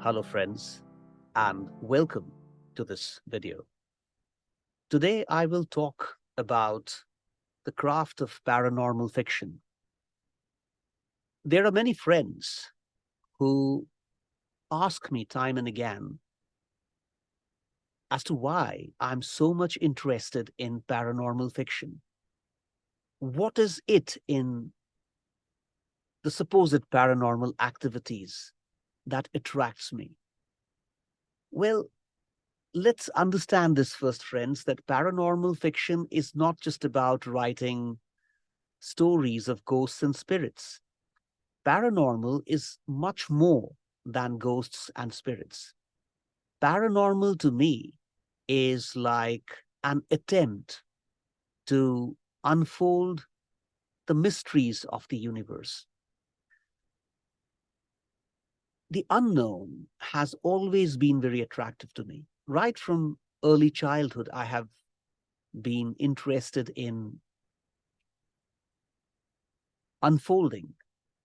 Hello friends, and welcome to this video. Today I will talk about the craft of paranormal fiction. There are many friends who ask me time and again as to why I'm so much interested in paranormal fiction. What is it in the supposed paranormal activities that attracts me? Well, let's understand this first, friends, that paranormal fiction is not just about writing stories of ghosts and spirits. Paranormal is much more than ghosts and spirits. Paranormal to me is like an attempt to unfold the mysteries of the universe. The unknown has always been very attractive to me. Right from early childhood, I have been interested in unfolding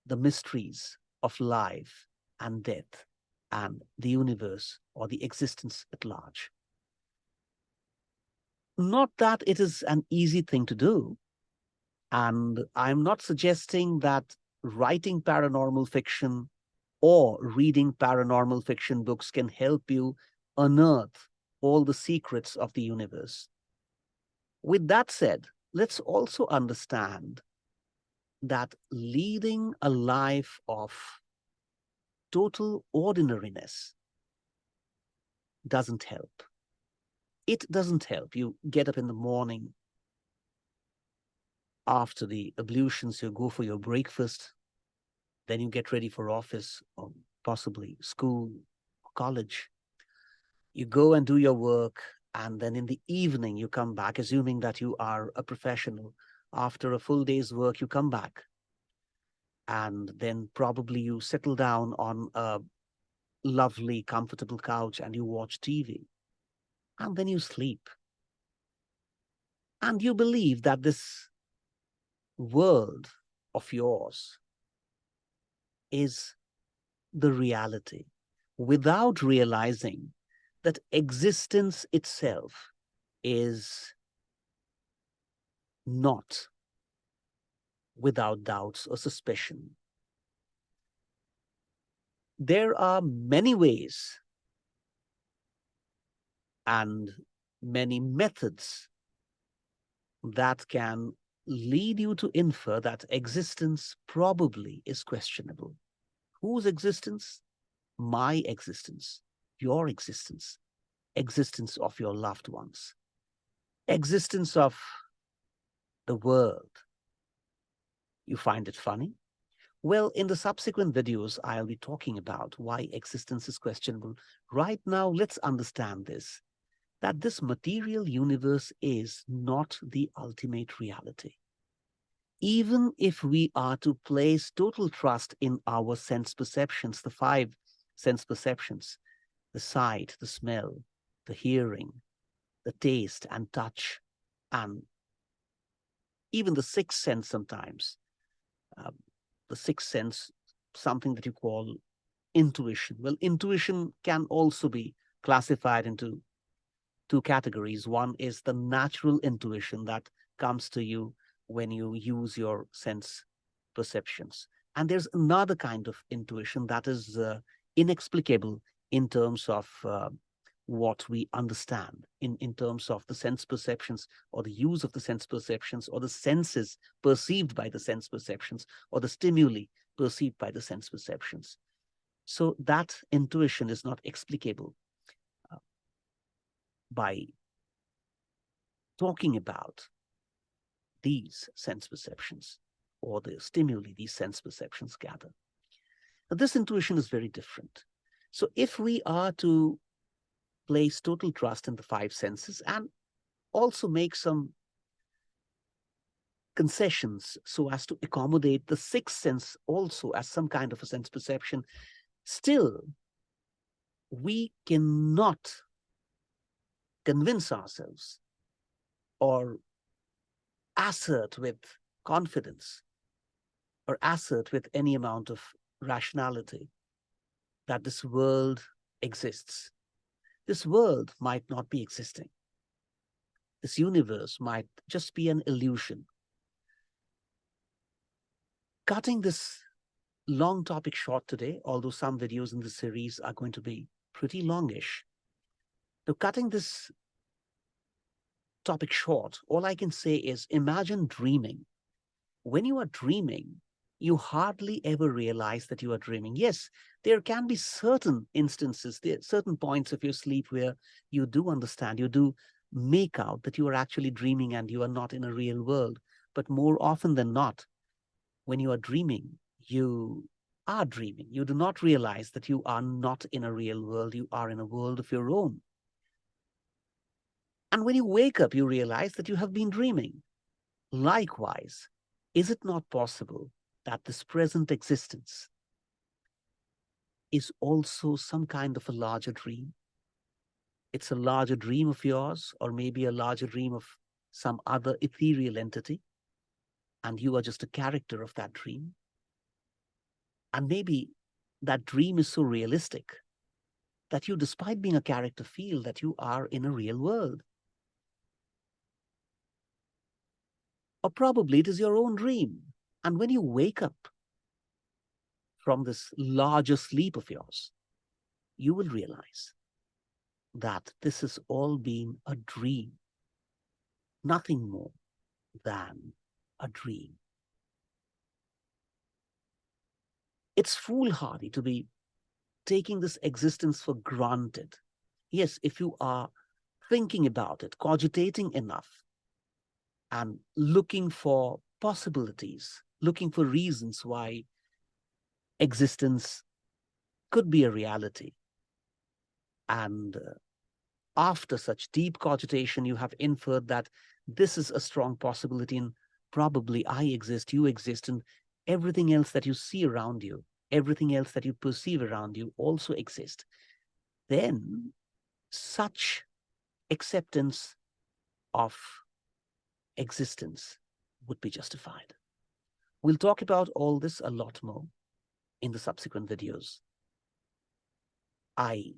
the mysteries of life and death and the universe or the existence at large. Not that it is an easy thing to do, and I'm not suggesting that writing paranormal fiction or reading paranormal fiction books can help you unearth all the secrets of the universe. With that said, let's also understand that leading a life of total ordinariness doesn't help. It doesn't help. You get up in the morning, after the ablutions, you go for your breakfast, then you get ready for office or possibly school, college. You go and do your work, and then in the evening, you come back, assuming that you are a professional. After a full day's work, you come back, and then probably you settle down on a lovely, comfortable couch and you watch TV, and then you sleep. And you believe that this world of yours is the reality without realizing that existence itself is not without doubts or suspicion. There are many ways and many methods that can lead you to infer that existence probably is questionable. Whose existence? My existence, your existence, existence of your loved ones, existence of the world. You find it funny? Well, in the subsequent videos, I'll be talking about why existence is questionable. Right now, let's understand this, that this material universe is not the ultimate reality. Even if we are to place total trust in our sense perceptions, the five sense perceptions, the sight, the smell, the hearing, the taste and touch, and even the sixth sense sometimes. Uh, the sixth sense, something that you call intuition. Well, intuition can also be classified into two categories. One is the natural intuition that comes to you when you use your sense perceptions. And there's another kind of intuition that is inexplicable in terms of what we understand, in terms of the sense perceptions or the use of the sense perceptions or the senses perceived by the sense perceptions or the stimuli perceived by the sense perceptions. So that intuition is not explicable by talking about these sense perceptions or the stimuli these sense perceptions gather. Now, this intuition is very different. So if we are to place total trust in the five senses and also make some concessions so as to accommodate the sixth sense also as some kind of a sense perception, still we cannot convince ourselves or assert with confidence or assert with any amount of rationality that this world exists. This world might not be existing. This universe might just be an illusion. Cutting this long topic short today, although some videos in this series are going to be pretty longish. So cutting this topic short, all I can say is imagine dreaming. When you are dreaming, you hardly ever realize that you are dreaming. Yes, there can be certain instances, there certain points of your sleep where you do understand, you do make out that you are actually dreaming and you are not in a real world. But more often than not, when you are dreaming, you are dreaming. You do not realize that you are not in a real world, you are in a world of your own. And when you wake up, you realize that you have been dreaming. Likewise, is it not possible that this present existence is also some kind of a larger dream? It's a larger dream of yours, or maybe a larger dream of some other ethereal entity, and you are just a character of that dream. And maybe that dream is so realistic that you, despite being a character, feel that you are in a real world. Or probably it is your own dream. And when you wake up from this larger sleep of yours, you will realize that this has all been a dream, nothing more than a dream. It's foolhardy to be taking this existence for granted. Yes, if you are thinking about it, cogitating enough, and looking for possibilities, looking for reasons why existence could be a reality. And after such deep cogitation, you have inferred that this is a strong possibility, and probably I exist, you exist, and everything else that you see around you, everything else that you perceive around you also exist. Then such acceptance of existence would be justified. We'll talk about all this a lot more in the subsequent videos. I'm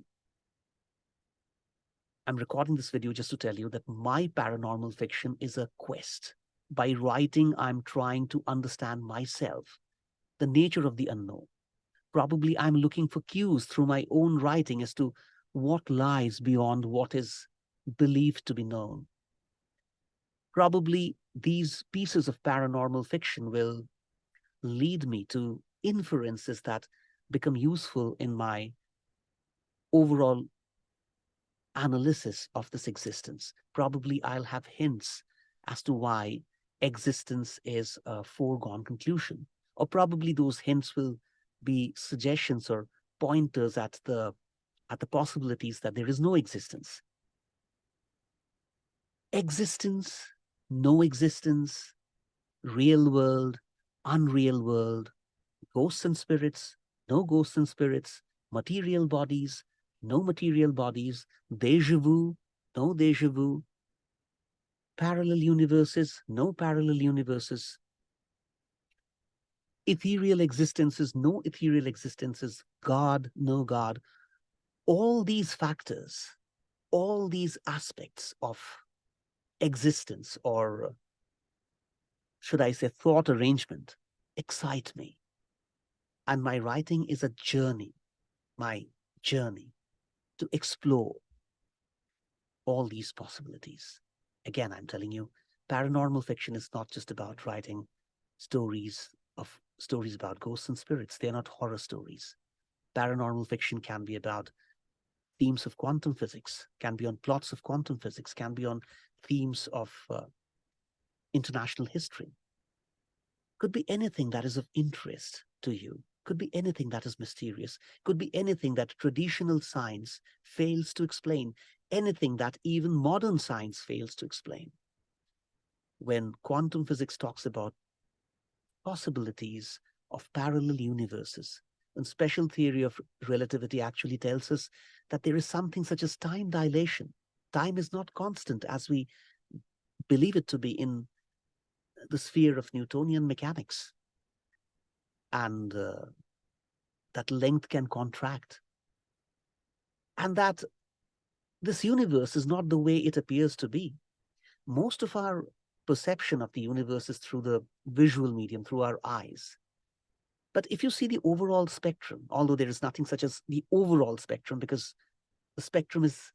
recording this video just to tell you that my paranormal fiction is a quest. By writing, I'm trying to understand myself, the nature of the unknown. Probably I'm looking for cues through my own writing as to what lies beyond what is believed to be known. Probably these pieces of paranormal fiction will lead me to inferences that become useful in my overall analysis of this existence. Probably I'll have hints as to why existence is a foregone conclusion. Or probably those hints will be suggestions or pointers at the possibilities that there is no existence. Existence, no existence, real world, unreal world, ghosts and spirits, no ghosts and spirits, material bodies, no material bodies, deja vu, no deja vu, parallel universes, no parallel universes, ethereal existences, no ethereal existences, God, no God. All these factors, all these aspects of existence, or should I say thought arrangement, excite me. And my writing is a journey, my journey to explore all these possibilities. Again, I'm telling you, paranormal fiction is not just about writing stories about ghosts and spirits. They're not horror stories. Paranormal fiction can be about themes of quantum physics, can be on plots of quantum physics, can be on themes of international history. Could be anything that is of interest to you. Could be anything that is mysterious. Could be anything that traditional science fails to explain. Anything that even modern science fails to explain. When quantum physics talks about possibilities of parallel universes, and special theory of relativity actually tells us that there is something such as time dilation. Time is not constant as we believe it to be in the sphere of Newtonian mechanics. And that length can contract, and that this universe is not the way it appears to be. Most of our perception of the universe is through the visual medium, through our eyes. But if you see the overall spectrum, although there is nothing such as the overall spectrum, because the spectrum is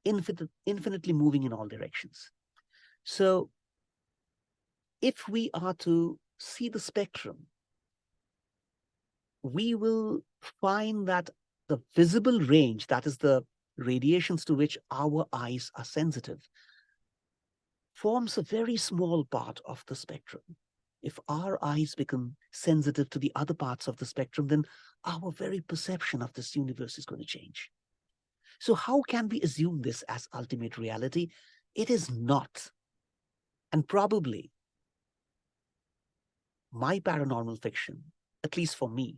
infinitely moving in all directions. So if we are to see the spectrum, we will find that the visible range, that is the radiations to which our eyes are sensitive, forms a very small part of the spectrum. If our eyes become sensitive to the other parts of the spectrum, then our very perception of this universe is going to change. So how can we assume this as ultimate reality? It is not. And probably my paranormal fiction, at least for me,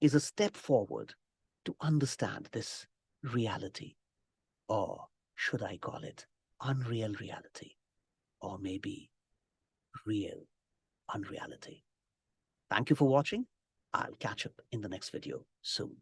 is a step forward to understand this reality. Or should I call it unreal reality? Or maybe real unreality. Thank you for watching. I'll catch up in the next video soon.